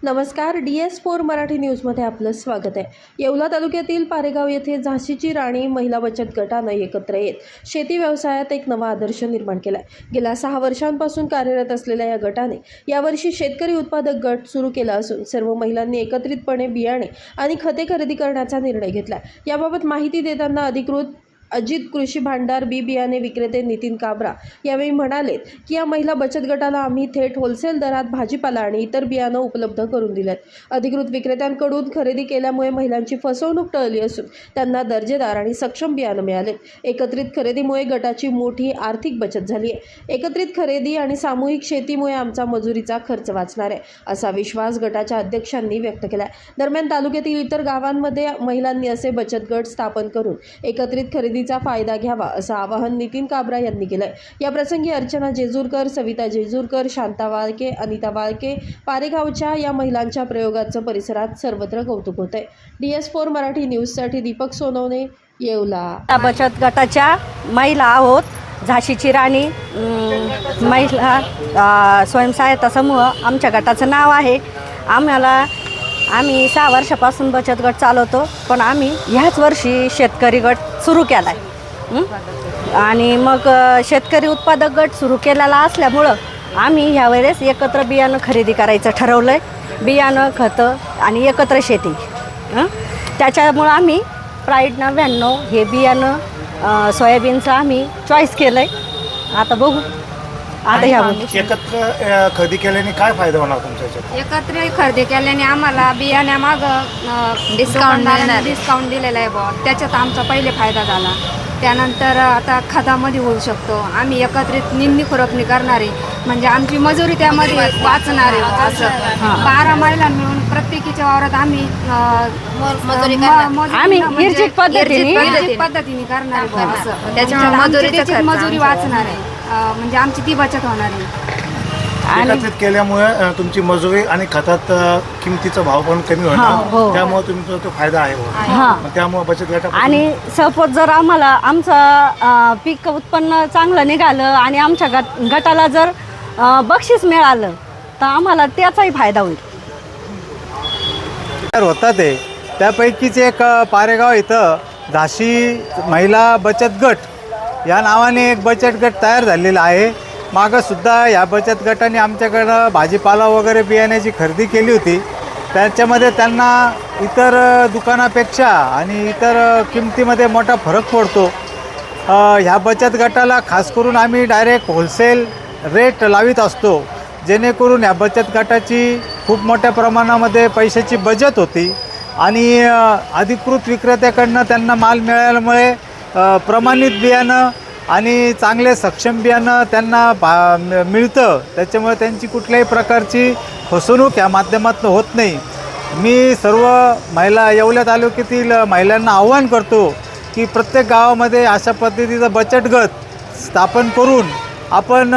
नमस्कार, DS4 मराठी न्यूजमध्ये आपलं स्वागत आहे। येवला तालुक्यातील पारेगाव येथे झाशीची राणी महिला बचत गटानं एकत्र येत शेती व्यवसायात एक नवा आदर्श निर्माण केला आहे। गेल्या 6 वर्षांपासून कार्यरत असलेल्या या गटाने यावर्षी शेतकरी उत्पादक गट सुरू केला असून सर्व महिलांनी एकत्रितपणे बियाणे आणि खते खरेदी करण्याचा निर्णय घेतला। याबाबत माहिती देताना अधिकृत अजित कृषी भांडार बी बियाणे विक्रेते नितीन काबरा यावेळी म्हणाले की या महिला बचत गटाला आम्ही थेट होलसेल दरात भाजीपाला आणि इतर बियाणं उपलब्ध करून दिलेत। अधिकृत विक्रेत्यांकडून खरेदी केल्यामुळे महिलांची फसवणूक टळली असून त्यांना दर्जेदार आणि सक्षम बियाणं मिळाले। एकत्रित खरेदीमुळे गटाची मोठी आर्थिक बचत झाली आहे। एकत्रित खरेदी आणि सामूहिक शेतीमुळे आमचा मजुरीचा खर्च वाचणार आहे असा विश्वास गटाच्या अध्यक्षांनी व्यक्त केला। दरम्यान तालुक्यातील इतर गावांमध्ये महिलांनी असे बचत गट स्थापन करून एकत्रित खरेदीचा फायदा घ्यावा असं आवाहन नितीन काबरा यांनी केलंय। या प्रसंगी अर्चना जेजूरकर, सविता जेजूरकर, शांता वाळके, अनिता वाळके, पारेगावच्या या महिलांच्या प्रयोगाचं परिसरात सर्वत्र कौतुक होतंय। DS4 मराठी न्यूजसाठी दीपक सोनवणे, येवला। बचत गटाच्या महिला आहोत। झाशीची राणी महिला स्वयंसहायता समूह आमच्या गटाचं नाव आहे। आम्ही 6 वर्षापासून बचत गट चालवतो, पण आम्ही ह्याच वर्षी शेतकरी गट सुरू केला आहे। आणि मग शेतकरी उत्पादक गट सुरू केलेला असल्यामुळं आम्ही ह्यावेळेस एकत्र बियाणं खरेदी करायचं ठरवलं आहे। बियाणं, खतं आणि एकत्र शेती त्याच्यामुळं आम्ही प्राईड 99 हे बियाणं सोयाबीनचं आम्ही चॉईस केलं आहे। आता बघू आता ह्या एकत्र खरेदी केल्याने काय फायदा होणार तुमच्या याच्यात? एकत्र खरेदी केल्याने आम्हाला बियाण्यामागं डिस्काउंट दिलेला आहे बुवा, त्याच्यात आमचा पहिले फायदा झाला। त्यानंतर आता खतामध्ये होऊ शकतो। आम्ही एकत्रित निंदी खुरपणी करणारे म्हणजे आमची मजुरी त्यामध्ये वाचणार आहे। असं 12 महिला मिळून प्रत्येकीच्या वावरात आम्ही हिरचिक पद्धतीने करणार आहे। असं त्याच्यामुळे मजुरी वाचणार आहे, म्हणजे आमची ती बचत होणार आहे। एकत्रित केल्यामुळे तुमची मजुरी आणि खतात किमतीचा भाव पण कमी होणार, त्यामुळे तुमचा तो फायदा आहे। त्यामुळे बचत गट आणि सपोज जर आम्हाला आमचं पीक उत्पन्न चांगलं निघालं आणि आमच्या गटाला जर बक्षीस मिळालं तर आम्हाला त्याचाही फायदा होईल। होता ते त्यापैकीच एक पारेगाव इथं झाशी महिला बचत गट या नावाने एक बचत गट तयार झालेला आहे। मागंसुद्धा या बचत गटाने आमच्याकडं भाजीपाला वगैरे बियाण्याची खरेदी केली होती। त्याच्यामध्ये त्यांना इतर दुकानापेक्षा आणि इतर किमतीमध्ये मोठा फरक पडतो। ह्या बचत गटाला खास करून आम्ही डायरेक्ट होलसेल रेट लावित असतो, जेणेकरून ह्या बचत गटाची खूप मोठ्या प्रमाणामध्ये पैशाची बचत होती आणि अधिकृत विक्रेत्याकडनं त्यांना माल मिळाल्यामुळे प्रमाणित बियाणं आणि चांगले सक्षम बियाणं त्यांना मिळतं। त्याच्यामुळे त्यांची कुठल्याही प्रकारची फसवणूक या माध्यमातून होत नाही। मी सर्व महिला येवला तालुक्यातील महिलांना आवाहन करतो की प्रत्येक गावामध्ये अशा पद्धतीचं बचत गट स्थापन करून आपण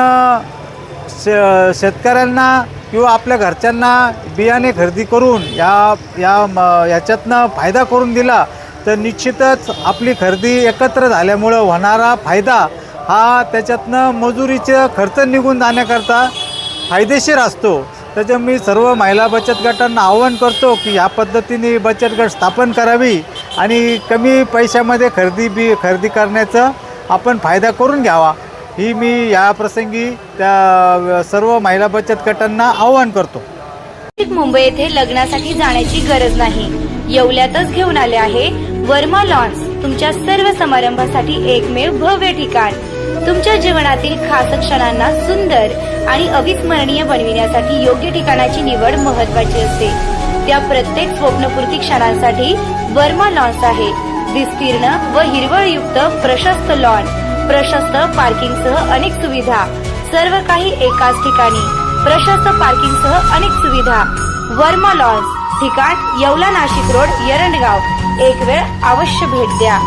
शेतकऱ्यांना किंवा आपल्या घरच्यांना बियाणे खरेदी करून याच्यातनं फायदा करून दिला तर निश्चितच आपली खरेदी एकत्र झाल्यामुळं होणारा फायदा हा त्याच्यातनं मजुरीचा खर्च निघून जाण्याकरता फायदेशीर असतो। त्याच्यामुळे मी सर्व महिला बचत गटांना आवाहन करतो की या पद्धतीने बचत गट स्थापन करावी आणि कमी पैशामध्ये खरेदी करण्याचा आपण फायदा करून घ्यावा, ही मी या प्रसंगी त्या सर्व महिला बचत गटांना आवाहन करतो। मुंबई येथे लग्नासाठी जाण्याची गरज नाही, येवल्यातच घेऊन आले आहे वर्मा लॉन्स, तुमच्या सर्व समारंभासाठी एकमेव भव्य ठिकाण। तुमच्या जीवनातील खास क्षणांना सुंदर आणि अविस्मरणीय बनविण्यासाठी योग्य ठिकाणाची निवड महत्त्वाची असते। त्या प्रत्येक स्वप्नपूर्ती क्षणांसाठी वर्मा लॉन्स आहे। विस्तीर्ण व हिरवळयुक्त प्रशस्त लॉन, प्रशस्त पार्किंगसह अनेक सुविधा, सर्व काही एकाच ठिकाणी, प्रशस्त पार्किंगसह अनेक सुविधा। वर्मा लॉन्स, ठिकाण येवला नाशिक रोड, यरंडगाव। एक वेळ अवश्य भेट द्या।